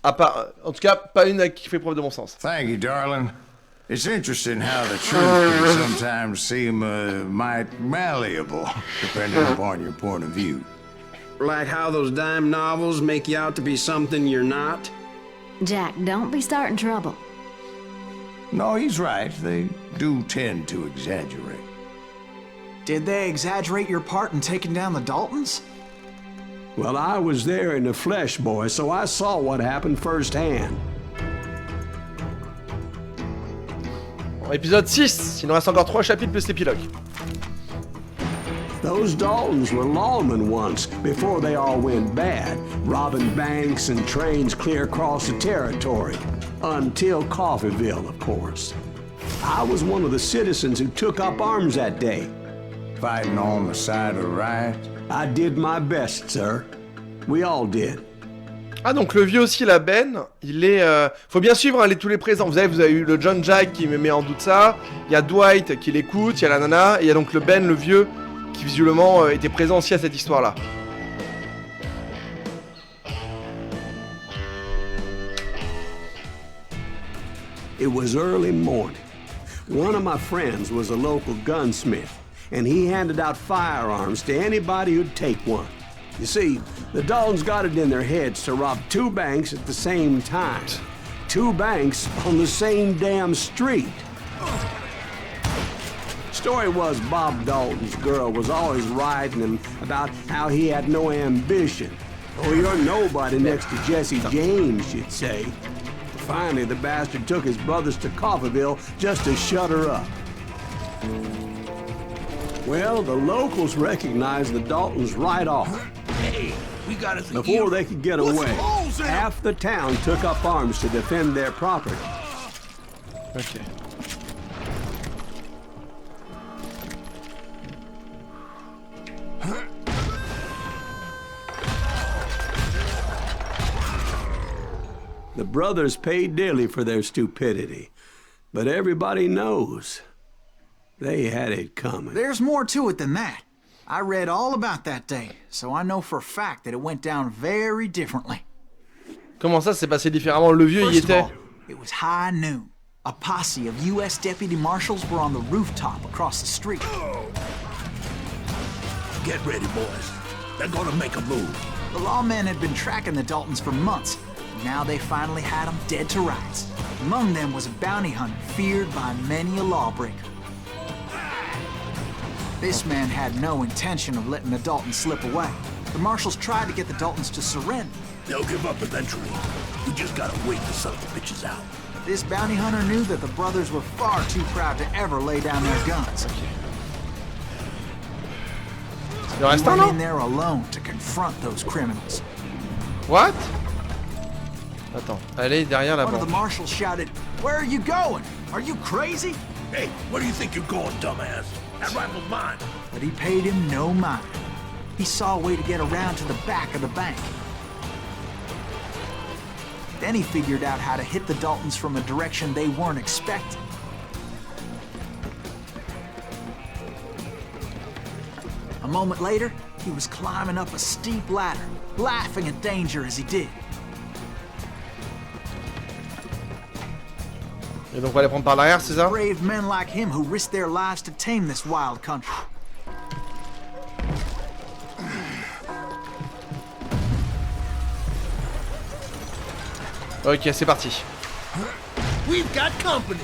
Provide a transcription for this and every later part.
À part, en tout cas, pas une qui fait preuve de bon sens. Thank you, darling. It's interesting how the truth can sometimes seem might malleable, depending upon your point of view. Like how those dime novels make you out to be something you're not? Jack, don't be starting trouble. No, he's right. They do tend to exaggerate. Did they exaggerate your part in taking down the Daltons? Well, I was there in the flesh, boy, so I saw what happened firsthand. Bon, épisode 6, il nous reste encore 3 chapitres plus l'épilogue. Those Daltons were lawmen once, before they all went bad, robbing banks and trains clear across the territory. Until Coffeeville, of course. I was one of the citizens who took up arms that day. Fighting on the side of right? I did my best, sir. We all did. Ah, donc le vieux aussi, la Ben, il est... Faut bien suivre hein, tous les présents. Vous avez eu le John Jack qui me met en doute ça. Il y a Dwight qui l'écoute, il y a la nana. Et il y a donc le Ben, le vieux, qui visiblement était présent aussi à cette histoire-là. It was early morning. One of my friends was a local gunsmith, and he handed out firearms to anybody who'd take one. You see, the Daltons got it in their heads to rob 2 banks at the same time. 2 banks on the same damn street. Story was Bob Dalton's girl was always writing him about how he had no ambition. Oh, you're nobody next to Jesse James, she'd say. Finally, the bastard took his brothers to Coffeeville just to shut her up. Well, the locals recognized the Daltons right off. Hey, we gotta think. Before they could get away, half the town took up arms to defend their property. Ok. The brothers paid dearly for their stupidity, but everybody knows they had it coming. There's more to it than that. I read all about that day, so I know for a fact that it went down very differently. Comment ça s'est passé différemment? Le vieux y First of était. all, it was high noon. A posse of U.S. deputy marshals were on the rooftop across the street. Get ready, boys. They're gonna make a move. The lawmen had been tracking the Daltons for months. Now they finally had them dead to rights. Among them was a bounty hunter feared by many a lawbreaker. This man had no intention of letting the Daltons slip away. The marshals tried to get the Daltons to surrender. They'll give up eventually. We just gotta wait the son of the bitches out. This bounty hunter knew that the brothers were far too proud to ever lay down their guns. Il en He reste un, went non? in there alone to confront those criminals. What? Attends, allez derrière la One of the banque. marshals shouted, "Where are you going? Are you crazy?" Hey, where do you think you're going, dumbass? That rifle's mine. But he paid him no mind. He saw a way to get around to the back of the bank. Then he figured out how to hit the Daltons from a direction they weren't expecting. A moment later, he was climbing up a steep ladder, laughing at danger as he did. Et donc on va les prendre par l'arrière, c'est ça? Brave men like him who risked their lives to tame this wild country. Ok, c'est parti. We've got company.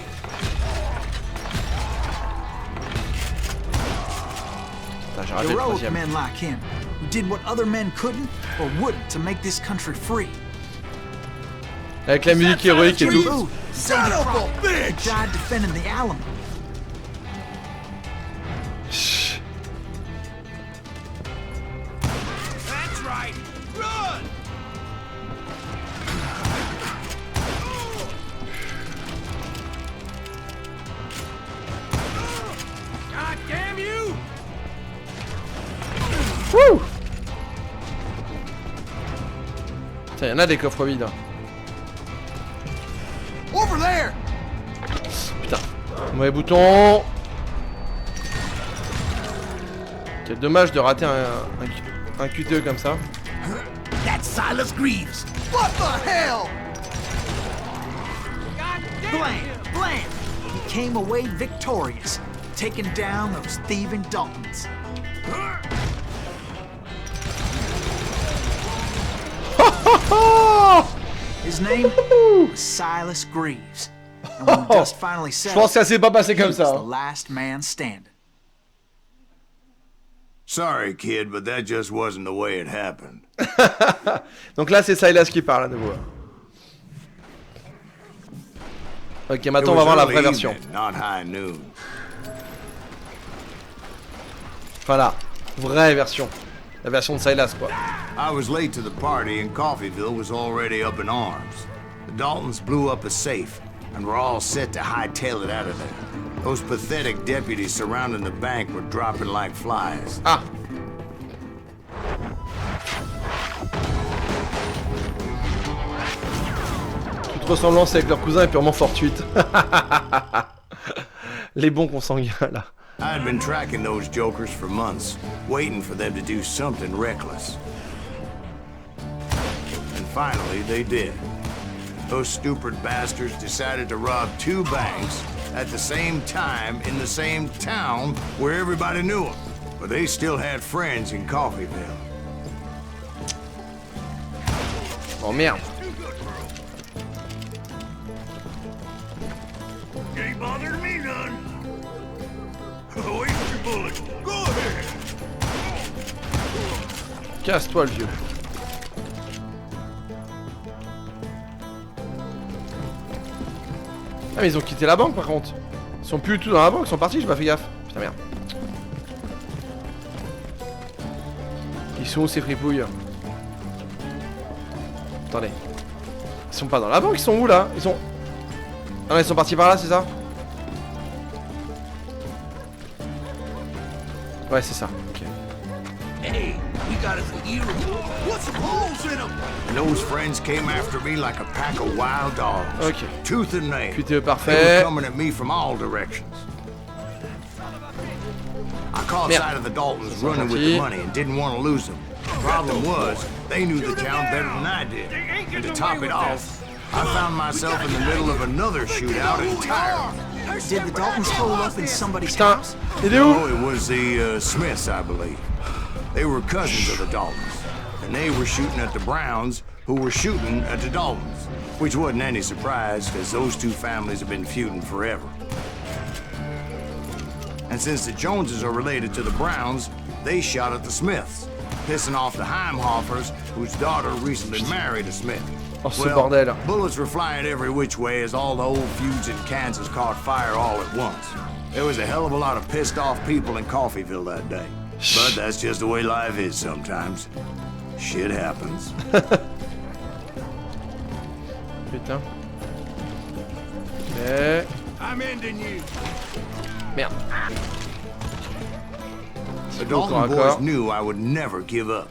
Putain, j'ai raté le Heroic troisième. men like him, who did what other men couldn't or wouldn't to make this country free. Avec la musique héroïque et tout. Food, Son saving of a crop, bitch! died defending the Alamo. Chut. That's right. Run! God damn you! Wouh! Putain, y'en a des coffres vides. Over there! Putain, mauvais bouton. Quel dommage de rater un QTE comme ça. That's Silas Greaves. What the hell? blam, blam. He came away victorious, taking down those thieving Daltons. His name was Silas Greaves. And when the dust finally Je pense settled, que ça s'est pas passé he comme was ça. the Hein. last man standing. Sorry, kid, but that just wasn't the way it happened. Donc là, c'est Silas qui parle à nouveau. Ok, It maintenant on va was voir la early vraie version. evening, not high noon. Voilà, vraie version. La version de Silas, quoi. I was late to the party and Coffeeville was already up in arms. The Daltons blew up a safe and were all set to hightail it out of there. Those pathetic deputies surrounding the bank were dropping like flies. Ah. Toute ressemblance avec leur cousin est purement fortuite. Les bons consanguins, là. I'd been tracking those jokers for months, waiting for them to do something reckless. And finally, they did. Those stupid bastards decided to rob 2 banks at the same time in the same town where everybody knew them. But they still had friends in Coffeeville. Oh merde. Ain't bothered me none. Waste your bullet. Go ahead. Casse-toi, le vieux. Ah mais ils ont quitté la banque par contre. Ils sont plus tout dans la banque, ils sont partis, j'ai pas fait gaffe. Putain merde. Ils sont où ces fripouilles? Attendez. Ils sont pas dans la banque, ils sont où là? Ils sont... Ah non, ils sont partis par là, c'est ça? Ouais, c'est ça. Ok. Hey, we got us a hero. What's some holes in him? And those friends came after me like a pack of wild dogs. Ok. Tooth and nail. QTE They were parfait. coming at me from all directions. I caught Merde. sight of the Daltons running with the gentil. money and didn't want to lose them. The problem was, they knew the town better than I did. And to top it off, I found myself in the middle of another shootout entirely. Did the Daltons hole up in somebody's Putain, house? il est où? Oh, it was the Smiths, I believe. They were cousins of the Daltons, and they were shooting at the Browns, who were shooting at the Daltons, which wasn't any surprise, because those 2 families have been feuding forever. And since the Joneses are related to the Browns, they shot at the Smiths, pissing off the Heimhoffers, whose daughter recently married a Smith. Oh, ce bordel. Bullets were flying every which way as all the old feuds in Kansas caught fire all at once. There was a hell of a lot of pissed off people in Coffeeville that day. But that's just the way life is sometimes. Shit happens. Putain. Eh. I'm ending you. Merde. The Go, Dalton boys encore. knew I would never give up.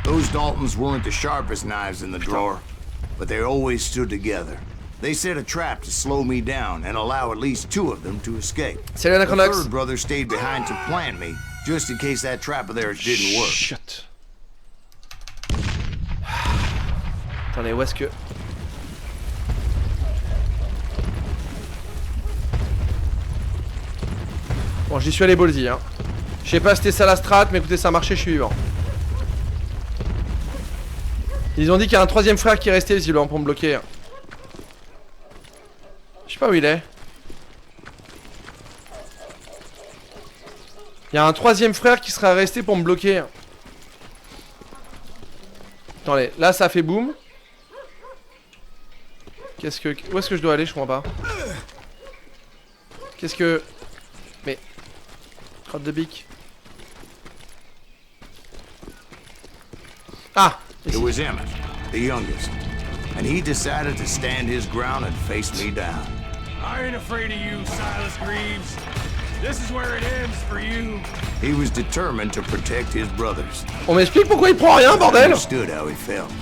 Those Daltons weren't the sharpest knives in the drawer, but they always stood together. They set a trap to slow me down and allow at least 2 of them to escape. Salut The Anachronox. 3rd brother stayed behind to plant me, just in case that trap of theirs didn't work. Chut. Attendez, où est-ce que... Bon, j'y suis allé ballsy, hein. Je sais pas si c'était ça la strat, mais écoutez, ça a marché, je suis vivant. Ils ont dit qu'il y a un 3e frère qui est resté visiblement pour me bloquer. Je sais pas où il est. Il y a un 3e frère qui sera resté pour me bloquer. Attendez, là ça fait boum. Qu'est-ce que... Où est-ce que je dois aller? Je comprends pas. Qu'est-ce que... Mais... Crotte de bique. Ah! It was Emmett, the youngest, and he decided to stand his ground and face me down. I ain't afraid of you, Silas Greaves. This is where it ends for you. He was determined to protect his brothers. On m'explique pourquoi il prend rien, I bordel! understood how he felt.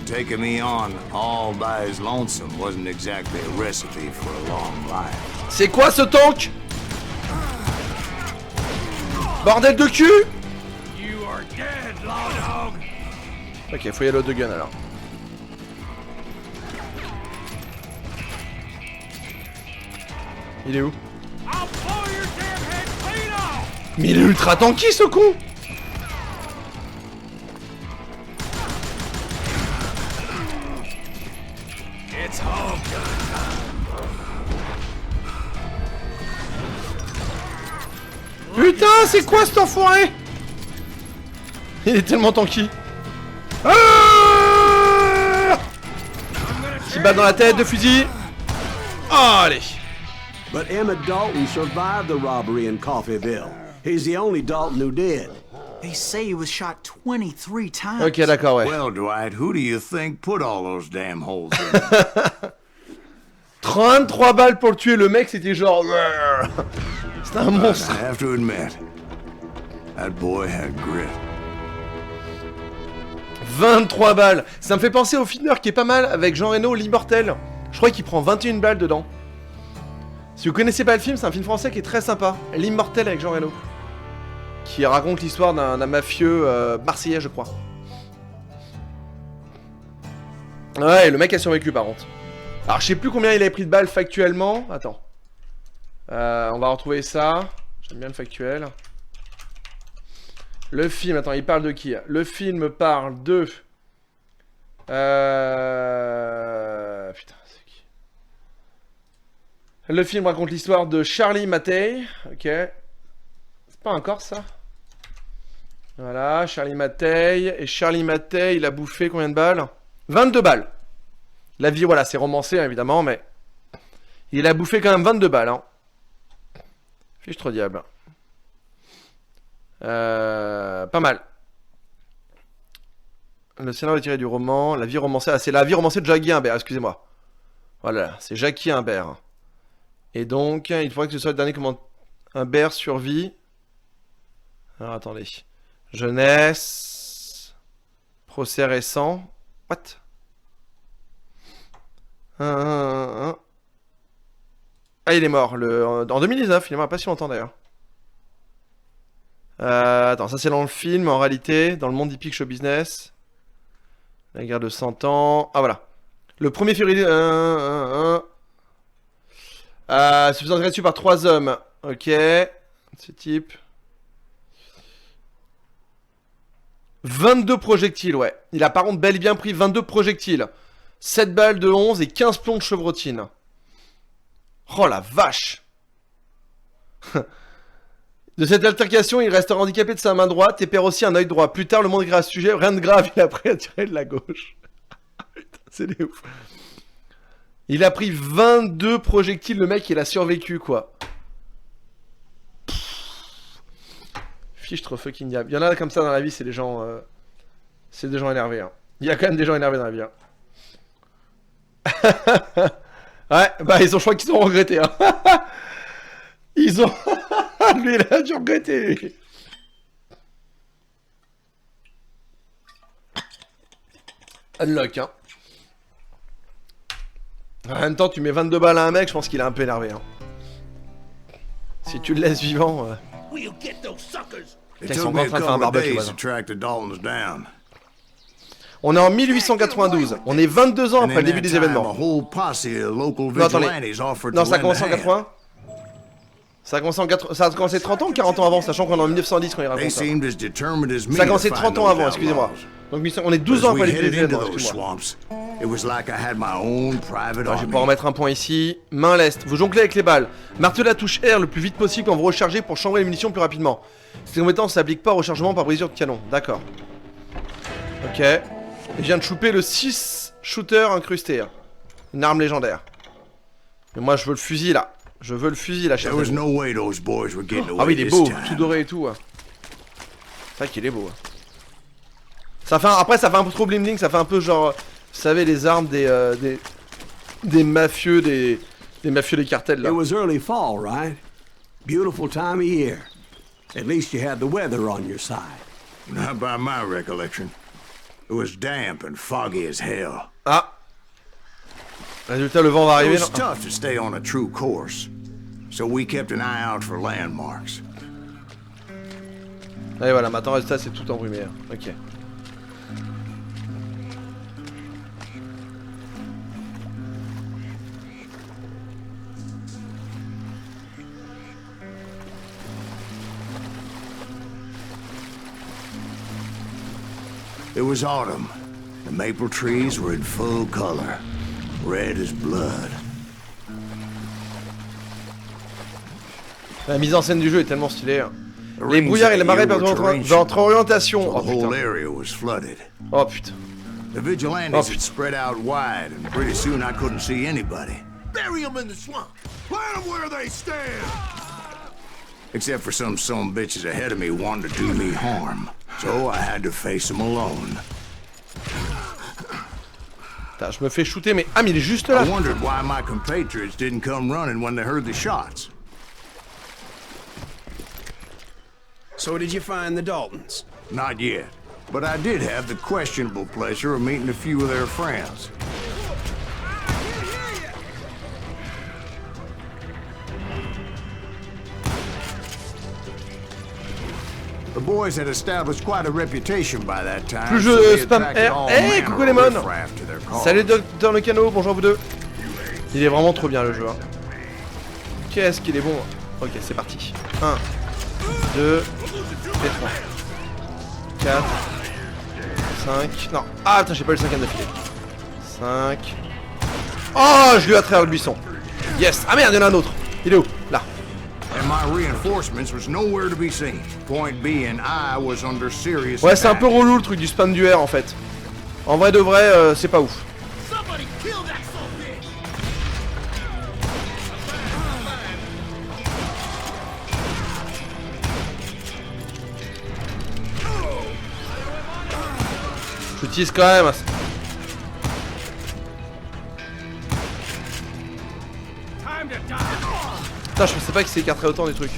Taking me on all by his lonesome wasn't exactly a recipe for a long life. C'est quoi ce tank? Bordel de cul! You are dead, law dog. Ok, faut y aller au 2 gun alors. Il est où? I'll blow your damn head clean off! Mais il est ultra tanky ce con! It's home. Putain, c'est quoi cet enfoiré? Il est tellement tanky. Ah, petit bat dans la tête de fusil. Oh, allez. But Emmett Dalton survived the robbery in Coffeeville. He's the only Dalton who did. They say he was shot 23 times. Ok, d'accord, ouais. Well, Dwight, who do you think put all those damn holes in? 33 balles pour le tuer, le mec c'était genre... C'était un monstre. I have to admit, that boy had grit. 23 balles. Ça me fait penser au film qui est pas mal avec Jean Reno, L'Immortel. Je crois qu'il prend 21 balles dedans. Si vous connaissez pas le film, c'est un film français qui est très sympa. L'Immortel avec Jean Reno. Qui raconte l'histoire d'un mafieux marseillais, je crois. Ouais, le mec a survécu par contre. Alors je sais plus combien il avait pris de balles factuellement. Attends. On va retrouver ça. J'aime bien le factuel. Le film, attends, il parle de qui? Le film parle de... Putain, c'est qui? Le film raconte l'histoire de Charlie Mattei. Ok. C'est pas encore ça? Voilà, Charlie Mattei. Et Charlie Mattei, il a bouffé combien de balles? 22 balles. La vie, voilà, c'est romancé, hein, évidemment, mais... Il a bouffé quand même 22 balles, hein. Fiche trop diable. Pas mal. Le scénario est tiré du roman. La vie romancée. Ah, c'est la vie romancée de Jackie Imbert, excusez-moi. Voilà, c'est Jackie Imbert. Et donc, il faudrait que ce soit le dernier comment Imbert survit. Alors, attendez. Jeunesse. Procès récent. What? Ah, il est mort. En 2019, il est mort pas si longtemps d'ailleurs. Attends, ça c'est dans le film, en réalité, dans le monde hippique show business. La guerre de 100 ans. Ah voilà. Le 1er février... se faisant tirer dessus par 3 hommes. Ok. Ce type. 22 projectiles, ouais. Il a par contre bel et bien pris 22 projectiles. 7 balles de 11 et 15 plombs de chevrotine. Oh la vache. De cette altercation, il restera handicapé de sa main droite et perd aussi un œil droit. Plus tard, le monde écrira à ce sujet. Rien de grave, il a pris à tirer de la gauche. Putain, c'est des ouf. Il a pris 22 projectiles, le mec, il a survécu, quoi. Fiche trop fucking diable. Il y en a comme ça dans la vie, c'est des gens... c'est des gens énervés, hein. Il y a quand même des gens énervés dans la vie, hein. Ouais, bah ils ont, je crois qu'ils ont regretté, hein. Ils ont... lui, il a dû regretter, lui. Unlock, hein. En même temps, tu mets 22 balles à un mec, je pense qu'il est un peu énervé, hein. Si tu le laisses vivant... We'll get those suckers. It Ils sont took pas me en train a de faire un couple of barbecue, days voisin. to track the Daltons down. On est en 1892. On est 22 ans And après le in début that des time, événements. a whole posse of local Non, attendez. vigilantes offered Non, to ça a lend commencé a en hand. 80. Ça a commencé en 80. Ça a commencé 30 ans ou 40 ans avant, sachant qu'on est en 1910 quand il They raconte ça. seemed as determined as me Ça a to commencé find 30 ans those avant, excusez-moi. outlaws. Donc on est But 12 as ans we après le début des headed into événements, those excuse-moi. swamps, it was like I had my own private Alors, je vais pouvoir army. remettre un point ici. Main leste. Vous jonglez avec les balles. Martelez la touche R le plus vite possible quand vous rechargez pour chambrer les munitions plus rapidement. Cette compétence s'applique pas au rechargement par brisure de canon. D'accord. Ok. Et je viens de choper le 6 shooter incrusté. Une arme légendaire. Mais moi je veux le fusil là. Je veux le fusil là, cher. There was no way those boys were getting Ah oui, away il est this beau, time. tout doré et tout. Ouais. C'est vrai qu'il est beau. Ouais. Ça fait après, ça fait un peu trop bling bling, ça fait un peu genre, vous savez, les armes des mafieux, des mafieux des cartels là. It was early fall, right? Beautiful time of year. At least you had the weather on your side. Not by my recollection. It was damp and foggy as hell. Ah. Résultat, le vent va It arriver. was Non. tough to stay on a true course, so we kept an eye out for landmarks. Allez voilà, maintenant résultat c'est tout embrumé. Hein. Ok. It was autumn. The maple trees were in full color, red as blood. La mise en scène du jeu est tellement stylée. Hein. Les brouillards et les marais perdent votre orientation. So Oh the whole putain. area was flooded. Oh putain. The vigilantes had spread out wide, and pretty soon I couldn't see anybody. Bury them in the swamp. Plant them where they stand. Except for some bitches ahead of me wanting to do me harm. So I had to face them alone. Putain, je me fais shooter, mais... Ah, mais il est juste là. I wondered why my compatriots didn't come running when they heard the shots. So did you find the Daltons? Not yet. But I did have the questionable pleasure of meeting a few of their friends. The boys had established quite a reputation by that time. Plus so je they spam attracted R. all Hey, manner coucou les of mônes. riffraff to their cause. Salut Docteur Mécano, bonjour à vous deux. Il est vraiment trop bien le jeu. Hein. Qu'est-ce qu'il est bon. Ok, c'est parti. 1, 2, et 3, 4, 5. Non. Ah, putain, j'ai pas eu le 5ème d'affilée. 5. Oh, je lui ai à travers le buisson. Yes. Ah merde, il y en a un autre. Il est où? Là. And my reinforcements was nowhere to be seen. Point being, I was under serious Ouais, c'est un peu attack. relou le truc du spam du R en fait. En vrai de vrai, c'est pas ouf. Somebody kill that son of a bitch. J'utilise quand même. Putain, je pensais pas qu'il s'écarterait autant des trucs.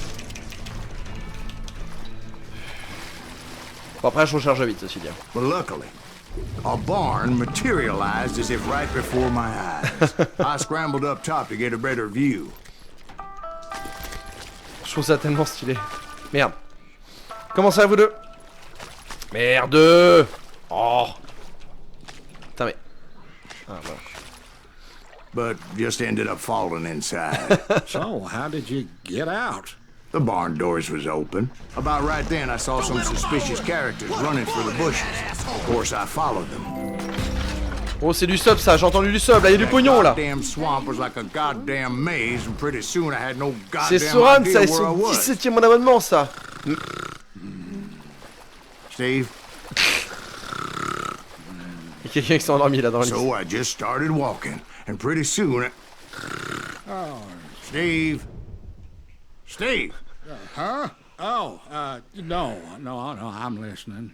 Bon, après, je recharge vite, ceci dit. But luckily, a barn materialized as if right before my eyes. I scrambled up top to get a better view. Je trouve ça tellement stylé. Merde. Comment ça, vous deux? Merde. Oh. Putain, mais... Ah, voilà. But just ended up falling inside. So, how did you get out? The barn doors was open. About right then, I saw some suspicious characters running for the bushes. Of course, I followed them. Oh, c'est du sub, ça. J'ai entendu du sub. Là, il y a du pognon, là. Goddamn swamp was like a goddamn maze, and pretty soon I had no C'est goddamn Soran, idea ça. Et where I son was. 17ème abonnement, ça. Steve, Il y a quelqu'un qui s'est endormi, là, dans la liste. so I just started walking, and pretty soon... Steve! Steve! Huh? Oh, no, I'm listening.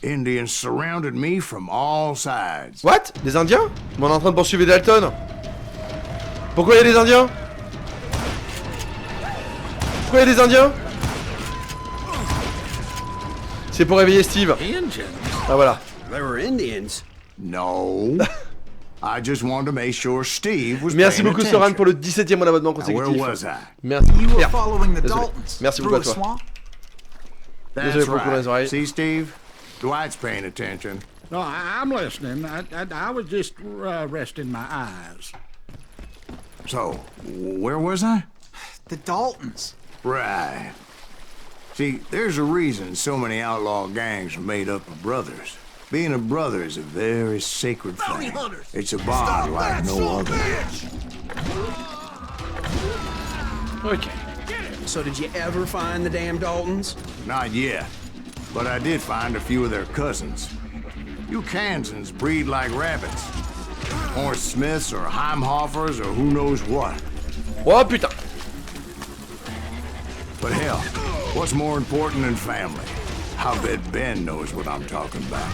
Indians surrounded me from all sides. What? Des Indiens? On est en train de poursuivre Dalton. Pourquoi il y a des Indiens? Pourquoi il y a des Indiens? C'est pour réveiller Steve. Engine? Ah voilà. They were Indians. No. I just wanted to make sure Steve was Merci paying beaucoup attention. Soran pour le 17ème abonnement Now, where consécutif. was I? Merci. You were Merde. following the Désolé. Daltons Merci through beaucoup à a toi. swamp. That's Désolé pour le coup dans les oreilles. right. See, Steve? Dwight's paying attention. No, I'm listening. I was just resting my eyes. So, where was I? The Daltons. Right. See, there's a reason so many outlaw gangs are made up of brothers. Being a brother is a very sacred Bounty thing. hunters. It's a Stop bond like that no son of a other. bitch. Ok. So did you ever find the damn Daltons? Not yet, but I did find a few of their cousins. You Kansans breed like rabbits. Or Smiths or Heimhoffers or who knows what. Oh putain. But hell, what's more important than family? I'll bet Ben knows what I'm talking about.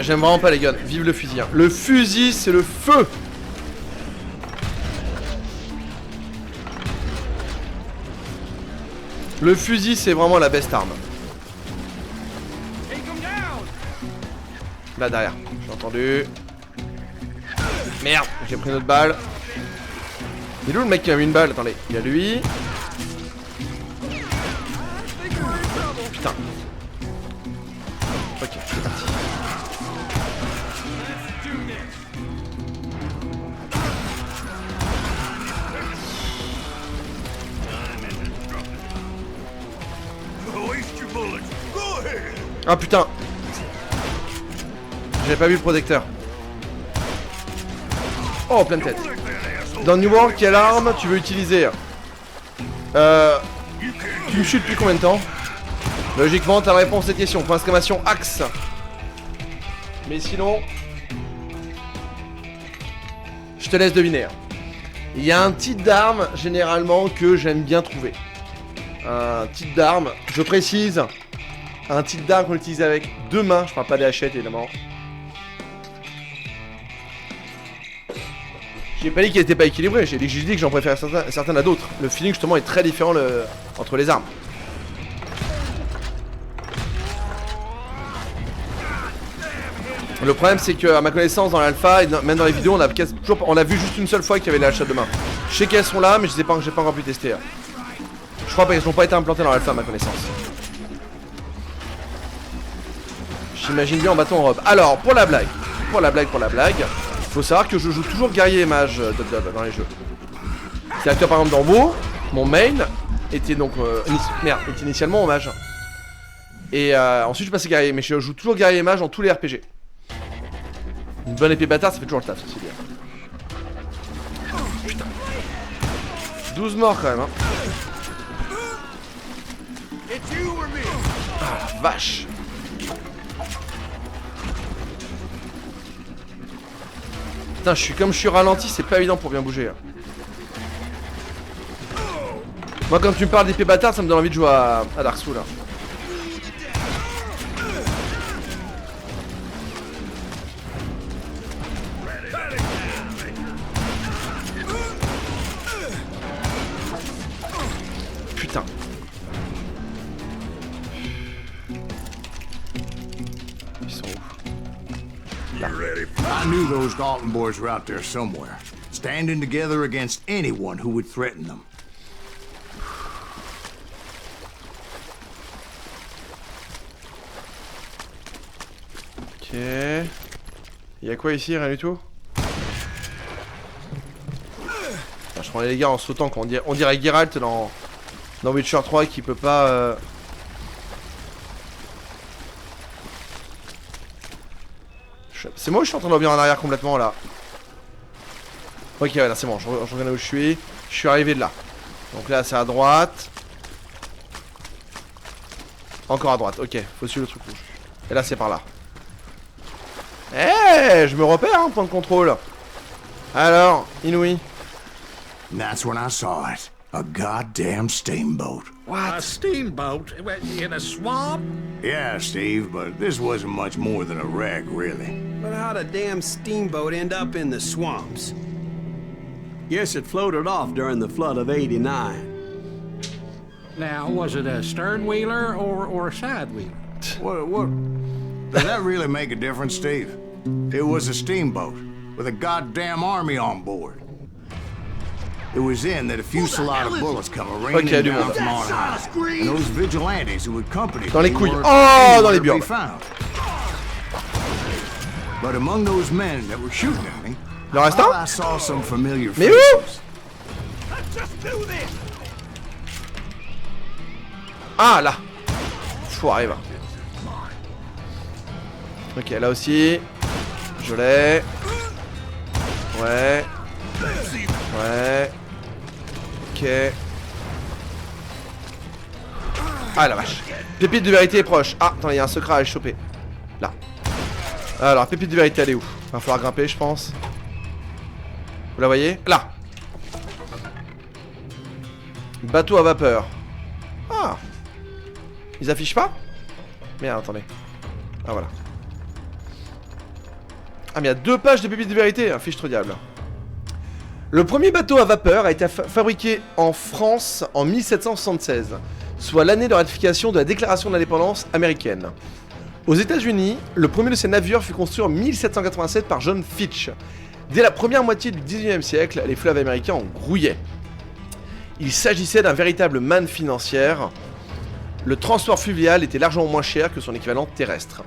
J'aime vraiment pas les guns. Vive le fusil. Hein. Le fusil, c'est le feu. Le fusil, c'est vraiment la best arme. Là derrière, j'ai entendu. Merde, j'ai pris une autre balle. Il est où le mec qui m'a mis une balle? Attendez, il y a lui. Putain. Ok, c'est parti. Waste your bullets. Go ahead. Ah putain. J'avais pas vu le protecteur. Oh, pleine tête. Dans New World, quelle arme tu veux utiliser? Tu me chutes depuis combien de temps? Logiquement, t'as la réponse à cette question. Point d'exclamation, axe. Mais sinon... Je te laisse deviner. Il y a un type d'arme, généralement, que j'aime bien trouver. Un type d'arme, je précise, un type d'arme qu'on utilise avec deux mains. Je parle pas des hachettes, évidemment. J'ai pas dit qu'il était pas équilibré, j'ai juste dit que j'en préfère certains à d'autres. Le feeling, justement, est très différent entre les armes. Le problème, c'est que, à ma connaissance, dans l'alpha et même dans les vidéos, on a vu juste une seule fois qu'il y avait les hachettes de main. Je sais qu'elles sont là, mais j'ai pas encore pu tester. Je crois qu'elles n'ont pas été implantées dans l'alpha, à ma connaissance. J'imagine bien en bâton en robe. Alors, pour la blague, faut savoir que je joue toujours guerrier et mage dans les jeux. C'est-à-dire que, par exemple, dans WoW, mon main était donc était initialement en mage. Et ensuite, je suis passé guerrier, mais je joue toujours guerrier et mage dans tous les RPG. Une bonne épée bâtard, ça fait toujours le taf, c'est bien. Putain. 12 morts quand même, hein. Ah la vache. Putain, comme je suis ralenti, c'est pas évident pour bien bouger. Moi, quand tu me parles d'épée bâtard, ça me donne envie de jouer à Dark Souls. Putain. Ils sont où? Là. I knew those Dalton boys were out there somewhere, standing together against anyone who would threaten them. Ok. Y'a quoi ici? Rien du tout? Enfin, je prends les gars en sautant, quoi. On dirait Geralt dans Witcher 3 qui peut pas... C'est moi ou je suis en train de revenir en arrière complètement là? Ok, ouais, là c'est bon, je reviens là où je suis. Je suis arrivé de là. Donc là c'est à droite. Encore à droite, ok, faut suivre le truc rouge. Et là c'est par là. Eh, je me repère, hein, point de contrôle. Alors, Inouï. That's when I saw it. A goddamn steamboat. A steamboat in a swamp? Yeah, Steve, but this wasn't much more than a wreck, really. But how'd a damn steamboat end up in the swamps? Guess it floated off during the flood of '89. Now, was it a stern wheeler or a side wheeler? What? Does that really make a difference, Steve? It was a steamboat with a goddamn army on board. It was then that a fusillade of bullets come raining down from on high, and those vigilantes who accompanied Dans les me couilles. were Oh, dans les nowhere to be burnes. found. But among those men that were shooting at me, Il en reste un? I saw some familiar Mais où? faces. Ah là. Faut arriver. Ok, là aussi. Je l'ai. Ouais. Ouais. Ok. Ah la vache. Pépite de vérité est proche. Ah, attends, il y a un secret à aller choper. Là. Alors, pépite de vérité, elle est où? Va falloir grimper, je pense. Vous la voyez? Là. Bateau à vapeur. Ah. Ils affichent pas? Merde, attendez. Ah, voilà. Ah, mais il y a 2 pages de pépites de vérité. Un fichtre diable. Le premier bateau à vapeur a été fabriqué en France en 1776, soit l'année de ratification de la déclaration d'indépendance américaine. Aux États-Unis, le premier de ces navires fut construit en 1787 par John Fitch. Dès la première moitié du 19e siècle, les fleuves américains en grouillaient. Il s'agissait d'un véritable manne financière. Le transport fluvial était largement moins cher que son équivalent terrestre.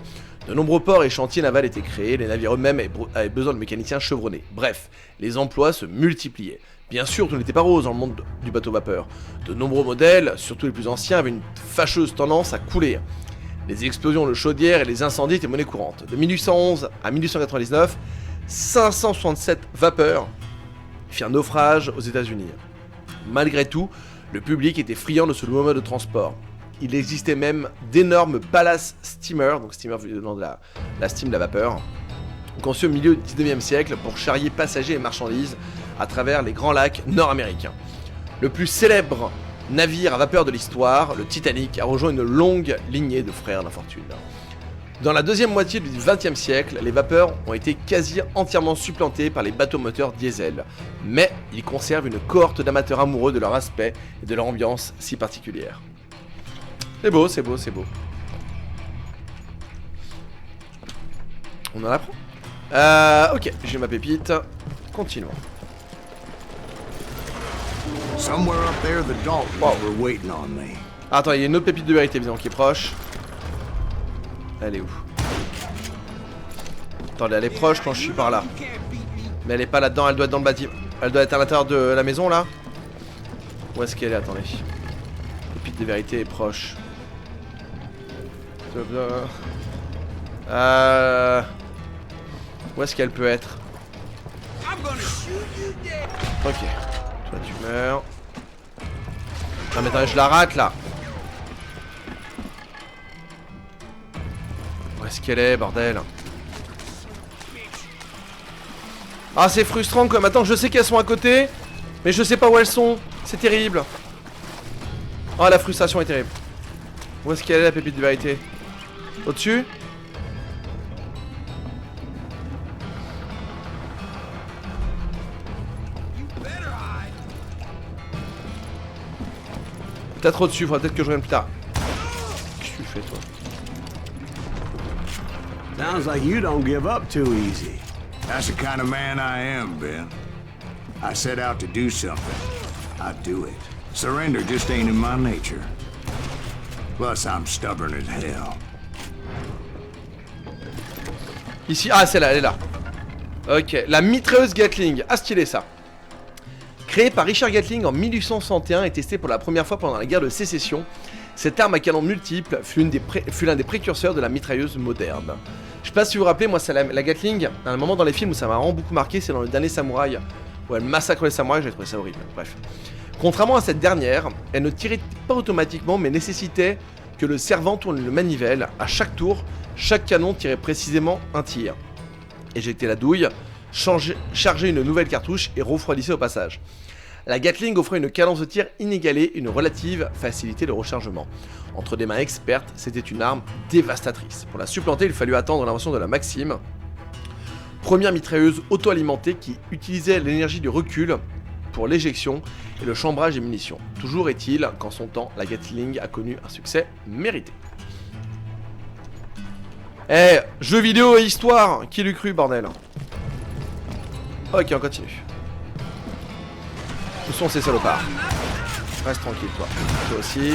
De nombreux ports et chantiers navals étaient créés, les navires eux-mêmes avaient besoin de mécaniciens chevronnés. Bref, les emplois se multipliaient. Bien sûr, tout n'était pas rose dans le monde du bateau vapeur. De nombreux modèles, surtout les plus anciens, avaient une fâcheuse tendance à couler. Les explosions de chaudières et les incendies étaient monnaie courante. De 1811 à 1899, 567 vapeurs firent naufrage aux États-Unis. Malgré tout, le public était friand de ce nouveau mode de transport. Il existait même d'énormes palace steamers, donc steamer venant de la steam de la vapeur, conçus au milieu du 19e siècle pour charrier passagers et marchandises à travers les grands lacs nord-américains. Le plus célèbre navire à vapeur de l'histoire, le Titanic, a rejoint une longue lignée de frères d'infortune. Dans la deuxième moitié du XXe siècle, les vapeurs ont été quasi entièrement supplantées par les bateaux moteurs diesel, mais ils conservent une cohorte d'amateurs amoureux de leur aspect et de leur ambiance si particulière. C'est beau, c'est beau, c'est beau. On en apprend. Ok, j'ai ma pépite. Continuons. Somewhere up there, the Daltons were waiting on me. Ah, attends, il y a une autre pépite de vérité, évidemment, qui est proche. Elle est où? Attendez, elle est proche quand je suis par là. Mais elle est pas là-dedans, elle doit être dans le bâtiment. Elle doit être à l'intérieur de la maison, là. Où est-ce qu'elle est? Attendez. Pépite de vérité est proche. Où est-ce qu'elle peut être? Ok. Toi, tu meurs. Non, mais attends, je la rate, là. Où est-ce qu'elle est, bordel? Ah, c'est frustrant, quoi. Maintenant, je sais qu'elles sont à côté, mais je sais pas où elles sont. C'est terrible. Oh, la frustration est terrible. Où est-ce qu'elle est, la pépite de vérité? Au-dessus? Peut-être au-dessus, faudra peut-être que je revienne plus tard. Qu'est-ce que tu fais, toi? Sounds like you don't give up too easy. That's the kind of man I am, Ben. I set out to do something. I do it. Surrender just ain't in my nature. Plus, I'm stubborn as hell. Ici, ah, celle-là, elle est là. Ok, la mitrailleuse Gatling. Ah, stylé, ça. Créée par Richard Gatling en 1861 et testée pour la première fois pendant la guerre de sécession, cette arme à canon multiple fut l'un des précurseurs de la mitrailleuse moderne. Je sais pas si vous vous rappelez, moi, c'est la Gatling, à un moment dans les films où ça m'a vraiment beaucoup marqué, c'est dans le dernier Samouraï, où elle massacre les samouraïs, j'ai trouvé ça horrible. Bref. Contrairement à cette dernière, elle ne tirait pas automatiquement, mais nécessitait que le servant tourne le manivelle. À chaque tour, chaque canon tirait précisément un tir. Éjecter la douille, charger une nouvelle cartouche et refroidissait au passage. La Gatling offrait une cadence de tir inégalée et une relative facilité de rechargement. Entre des mains expertes, c'était une arme dévastatrice. Pour la supplanter, il fallut attendre l'invention de la Maxim, première mitrailleuse auto-alimentée qui utilisait l'énergie du recul pour l'éjection et le chambrage des munitions. Toujours est-il qu'en son temps, la Gatling a connu un succès mérité. Eh, jeux vidéo et histoire, qui l'eût cru, bordel? Ok, on continue. Où sont ces salopards? Reste tranquille, toi. Toi aussi.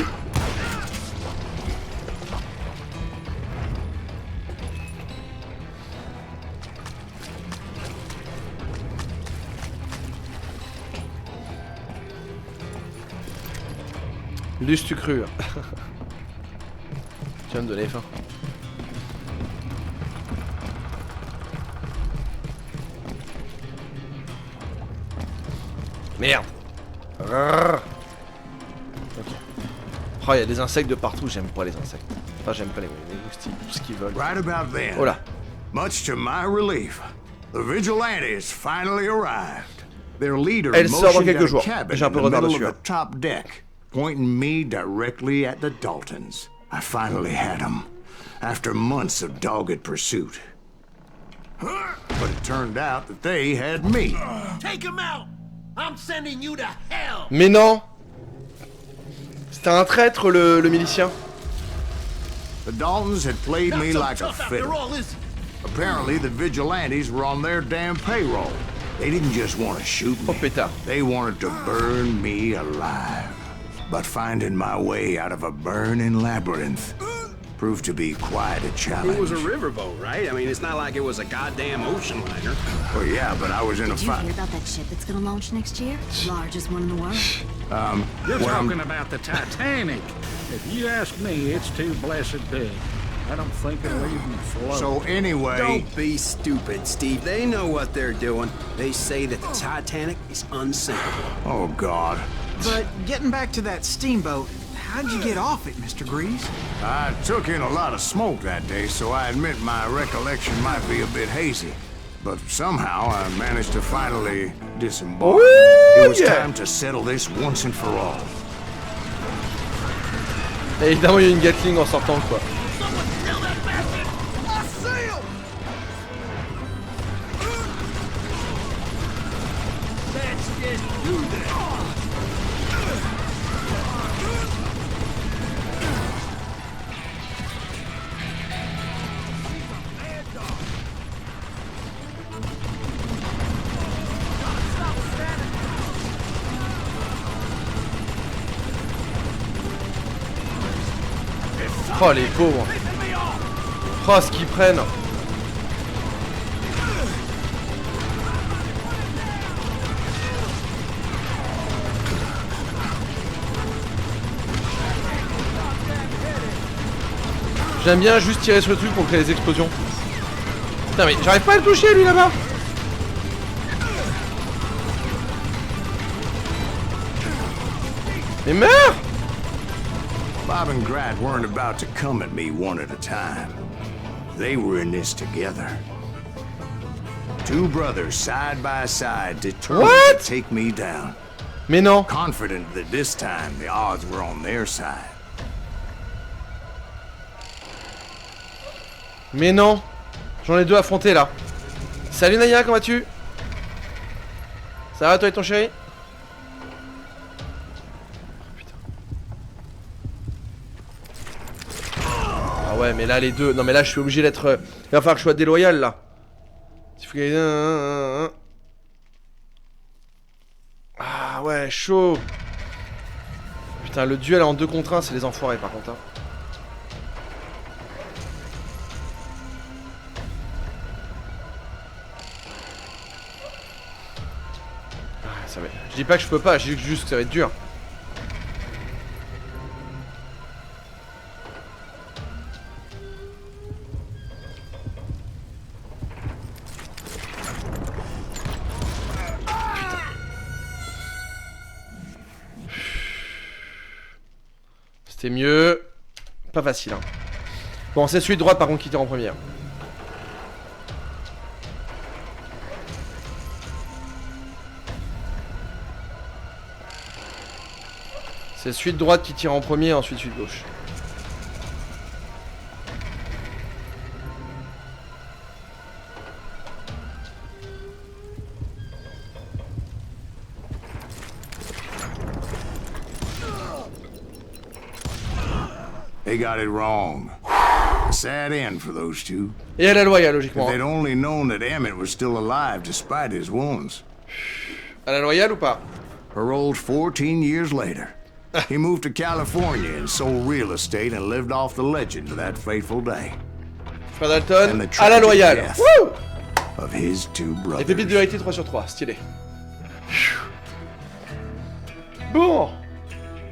L'eusse-tu cru? Tu vas me donner faim. Merde. Ok. Oh, il y a des insectes de partout, j'aime pas les insectes. Enfin, j'aime pas les moustiques, tout ce qu'ils veulent. Right about then, Oh là. much to my relief, the vigilantes finally arrived. Their leader Elle sort dans motioned quelques at a jours. cabin J'ai un in peu the retard middle dessus. of the top deck, pointing me directly at the Daltons. I finally had them, after months of dogged pursuit. But it turned out that they had me. Take him out! I'm sending you to hell! Mais non. C'était un traître, le milicien. The Daltons had played me Not so like a tough after fiddle. all, is he? Apparently, the vigilantes were on their damn payroll. They didn't just want to shoot Oh me. pétard. They wanted to burn me alive. But finding my way out of a burning labyrinth proved to be quite a challenge. It was a riverboat, right? I mean, it's not like it was a goddamn ocean liner. Well, yeah, but I was in a Did you fight. hear about that ship that's gonna launch next year? Largest one in the world. You're well, talking about the Titanic. If you ask me, it's too blessed big. I don't think it'll even float. So anyway... Don't be stupid, Steve. They know what they're doing. They say that the Titanic is unsinkable. Oh, God. But getting back to that steamboat, how'd you get off it, Mr. Greaves? I took in a lot of smoke that day, so I admit my recollection might be a bit hazy. But somehow I managed to finally disembark. It was time to settle this once and for all. Et évidemment, il y a une Gatling en sortant, quoi. Oh les pauvres. Oh ce qu'ils prennent. J'aime bien juste tirer sur le truc pour créer des explosions. Putain mais j'arrive pas à le toucher lui là-bas. Mais meurs! Bob and Grat weren't about to come at me one at a time. They were in this together. Two brothers side by side determined to take me down. Mais non. Confident that this time the odds were on their side. Mais non. J'en ai deux à affronter là. Salut Naya, comment vas-tu? Ça va toi et ton chéri? Ah ouais mais là les deux... Non mais là je suis obligé d'être... Il va falloir que je sois déloyal là. Il faut que... Ah ouais chaud. Putain le duel en 2 contre 1 c'est les enfoirés par contre hein. Ah, ça va... Je dis pas que je peux pas, je dis juste que ça va être dur. C'est mieux. Pas facile hein. Bon c'est celui de droite par contre qui tire en première. C'est celui de droite qui tire en premier, ensuite celui de gauche. They got it wrong. A sad end for those two. Et à la loyale, logiquement. If they'd only known that Emmett was still alive despite his wounds. À la loyale ou pas? Paroled 14 years later. He moved to California and sold real estate and lived off the legend of that fateful day. Frère Dalton, à la loyale. Wouh! Of his two brothers. Les pépites de vérité 3 sur 3, stylé. Bon.